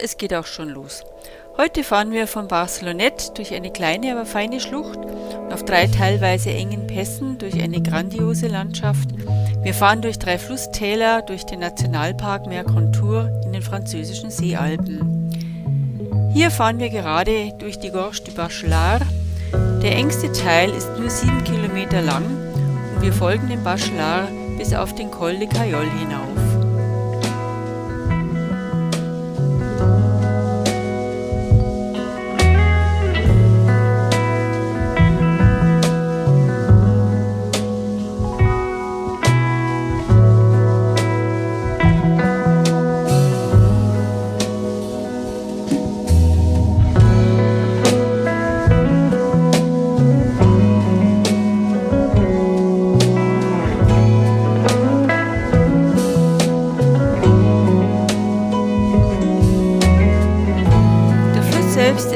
es geht auch schon los. Heute fahren wir von Barcelonnette durch eine kleine, aber feine Schlucht und auf 3 teilweise engen Pässen durch eine grandiose Landschaft. Wir fahren durch 3 Flusstäler, durch den Nationalpark Mercantour in den französischen Seealpen. Hier fahren wir gerade durch die Gorge du Bachelard. Der engste Teil ist nur 7 Kilometer lang und wir folgen dem Bachelard bis auf den Col de Cayolle hinauf.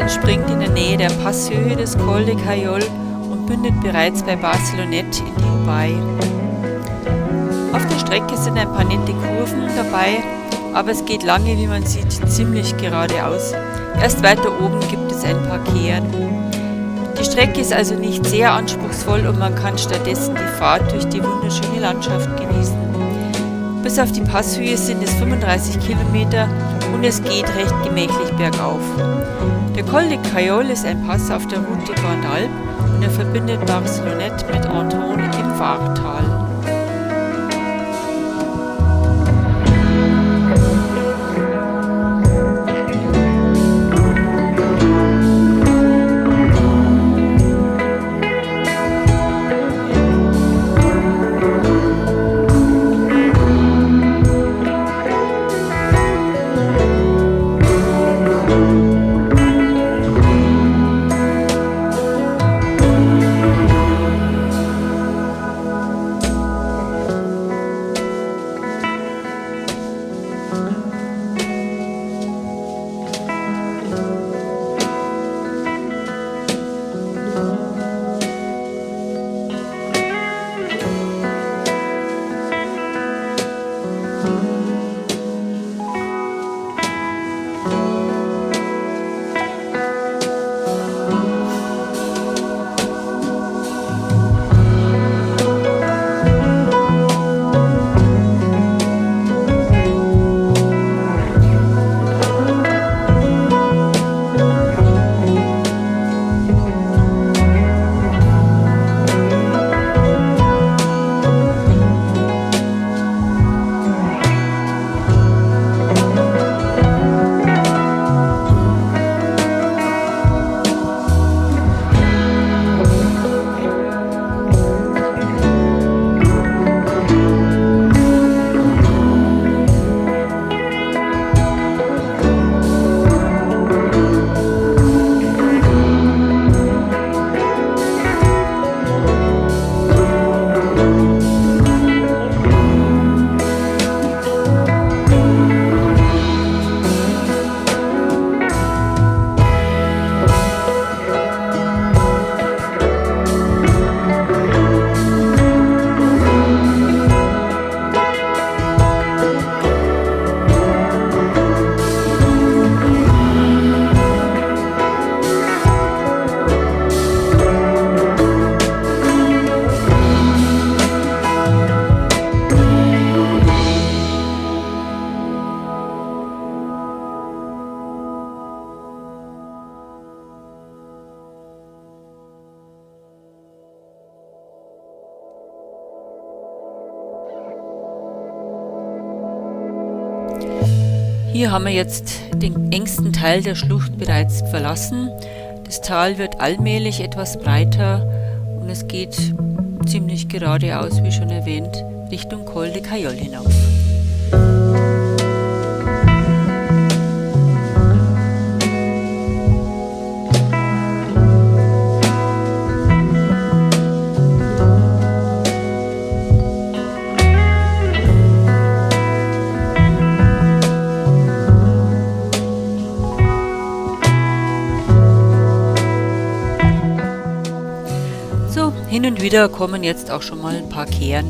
Entspringt in der Nähe der Passhöhe des Col de Cayolle und mündet bereits bei Barcelonnette in die Ubaye. Auf der Strecke sind ein paar nette Kurven dabei, aber es geht lange, wie man sieht, ziemlich geradeaus. Erst weiter oben gibt es ein paar Kehren. Die Strecke ist also nicht sehr anspruchsvoll und man kann stattdessen die Fahrt durch die wunderschöne Landschaft genießen. Bis auf die Passhöhe sind es 35 Kilometer und es geht recht gemächlich bergauf. Der Col de Cayolle ist ein Pass auf der Route Grande Alpe und er verbindet Barcelonnette mit Antone im Vartal. Hier haben wir jetzt den engsten Teil der Schlucht bereits verlassen. Das Tal wird allmählich etwas breiter und es geht ziemlich geradeaus, wie schon erwähnt, Richtung Col de Cayolle hinauf. Hin und wieder kommen jetzt auch schon mal ein paar Kehren.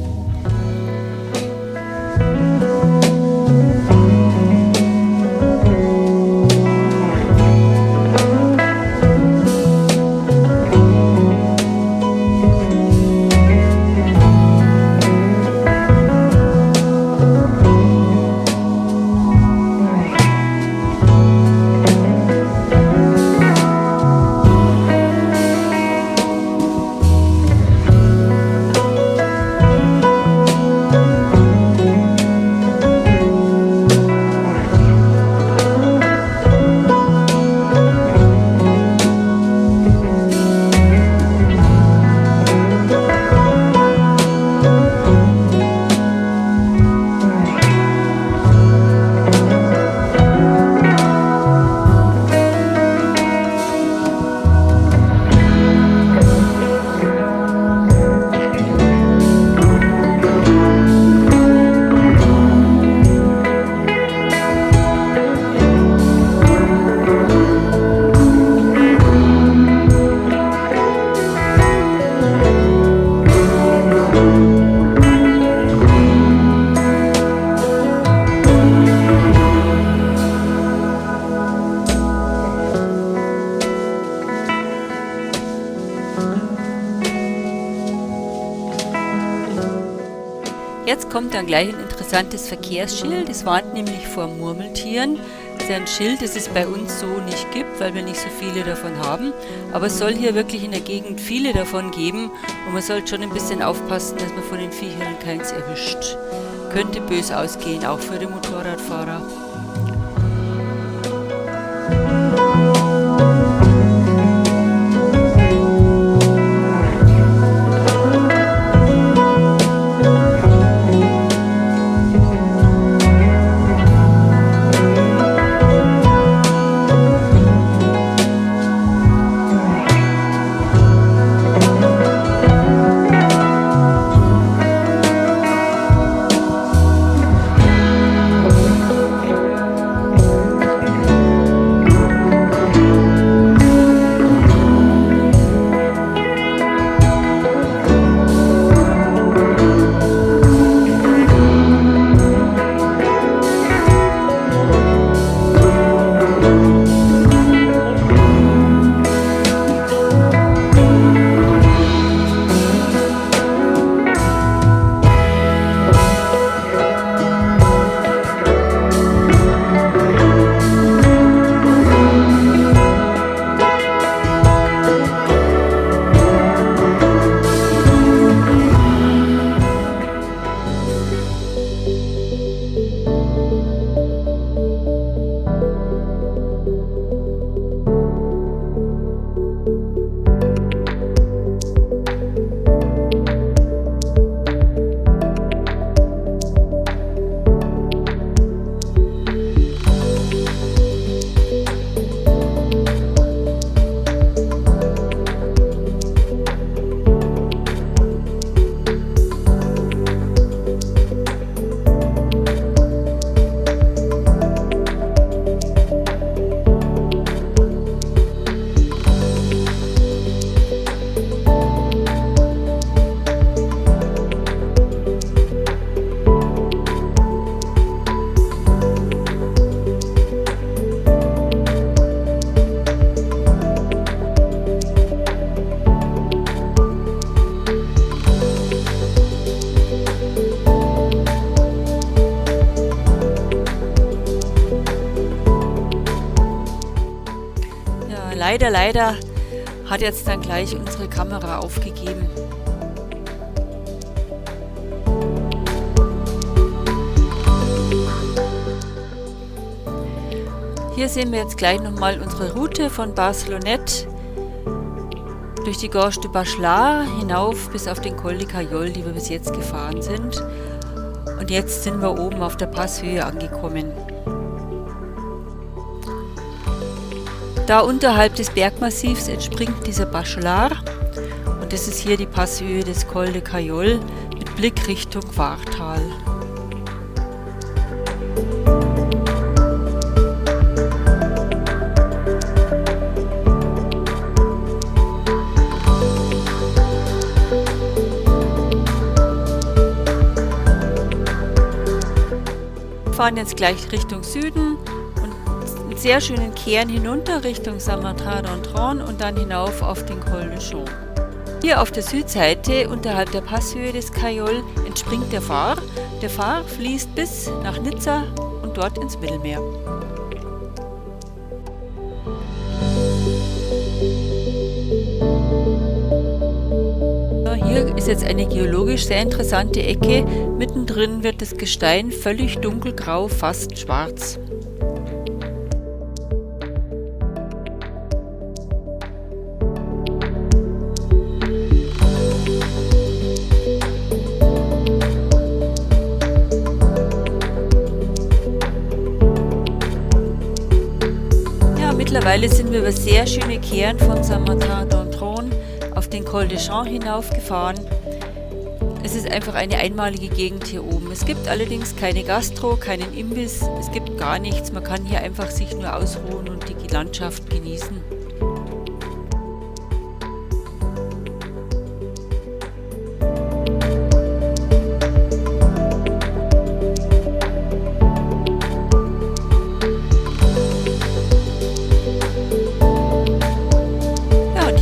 kommt dann gleich ein interessantes Verkehrsschild. Es warnt nämlich vor Murmeltieren. Das ist ein Schild, das es bei uns so nicht gibt, weil wir nicht so viele davon haben. Aber es soll hier wirklich in der Gegend viele davon geben. Und man sollte schon ein bisschen aufpassen, dass man von den Viechern keins erwischt. Könnte bös ausgehen, auch für den Motorradfahrer. Leider hat jetzt dann gleich unsere Kamera aufgegeben. Hier sehen wir jetzt gleich nochmal unsere Route von Barcelonnette durch die Gorge de Bachelard hinauf bis auf den Col de Caillol, die wir bis jetzt gefahren sind. Und jetzt sind wir oben auf der Passhöhe angekommen. Da unterhalb des Bergmassivs entspringt dieser Bachelard und das ist hier die Passhöhe des Col de Caillol mit Blick Richtung Wartal. Wir fahren jetzt gleich Richtung Süden. Sehr schönen Kehren hinunter Richtung Saint-Martin-d'Entran und dann hinauf auf den Col de Champ. Hier auf der Südseite unterhalb der Passhöhe des Caillol entspringt der Var. Der Var fließt bis nach Nizza und dort ins Mittelmeer. Hier ist jetzt eine geologisch sehr interessante Ecke. Mittendrin wird das Gestein völlig dunkelgrau, fast schwarz. Mittlerweile sind wir über sehr schöne Kehren von Saint-Martin-d'Entran auf den Col de Champ hinaufgefahren. Es ist einfach eine einmalige Gegend hier oben. Es gibt allerdings keine Gastro, keinen Imbiss, es gibt gar nichts. Man kann hier einfach sich nur ausruhen und die Landschaft genießen.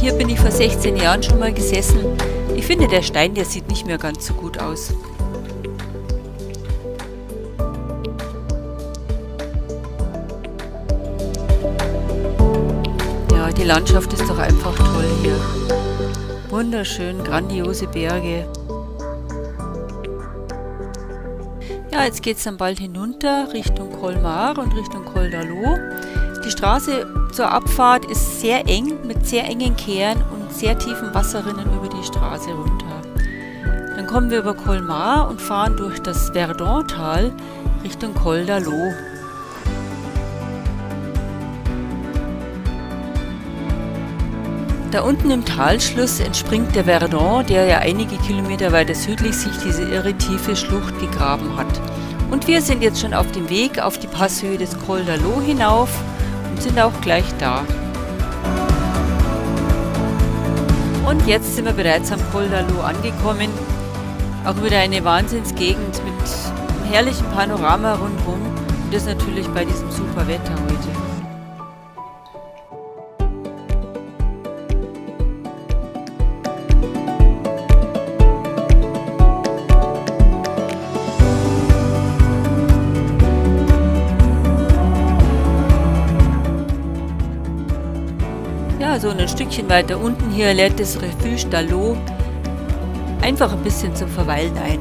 Hier bin ich vor 16 Jahren schon mal gesessen. Ich finde, der Stein, der sieht nicht mehr ganz so gut aus. die Landschaft ist doch einfach toll hier. Wunderschön, grandiose Berge. Ja, jetzt geht es dann bald hinunter Richtung Colmar und Richtung Col d'Allo. Die Straße zur Abfahrt ist sehr eng, mit sehr engen Kehren und sehr tiefen Wasserrinnen über die Straße runter. Dann kommen wir über Colmar und fahren durch das Verdon-Tal Richtung Col d'Allo. Da unten im Talschluss entspringt der Verdon, der ja einige Kilometer weiter südlich sich diese irre tiefe Schlucht gegraben hat. Und wir sind jetzt schon auf dem Weg auf die Passhöhe des Col d'Allo hinauf und sind auch gleich da. Und jetzt sind wir bereits am Col d'Allo angekommen. Auch wieder eine Wahnsinnsgegend mit einem herrlichen Panorama rundherum. Und das natürlich bei diesem super Wetter heute. Ja, so ein Stückchen weiter unten hier lädt das Refuge d'Allo einfach ein bisschen zum Verweilen ein.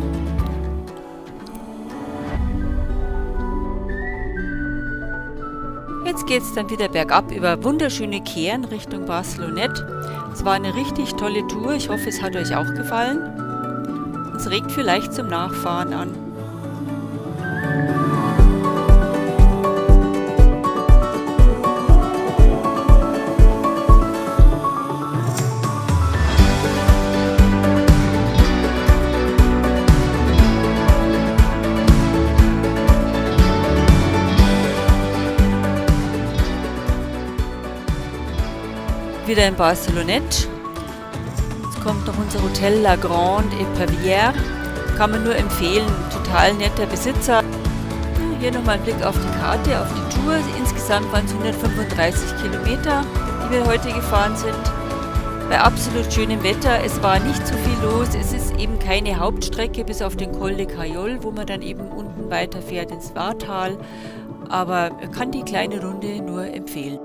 Jetzt geht es dann wieder bergab über wunderschöne Kehren Richtung Barcelonnette. Es war eine richtig tolle Tour, ich hoffe es hat euch auch gefallen. Es regt vielleicht zum Nachfahren an. Wieder in Barcelonnette. Jetzt kommt noch unser Hotel La Grande et Pavière. Kann man nur empfehlen. Total netter Besitzer. Hier nochmal ein Blick auf die Karte, auf die Tour. Insgesamt waren es 135 Kilometer, die wir heute gefahren sind. Bei absolut schönem Wetter. Es war nicht so viel los. Es ist eben keine Hauptstrecke bis auf den Col de Caillol, wo man dann eben unten weiterfährt ins Vartal. Aber man kann die kleine Runde nur empfehlen.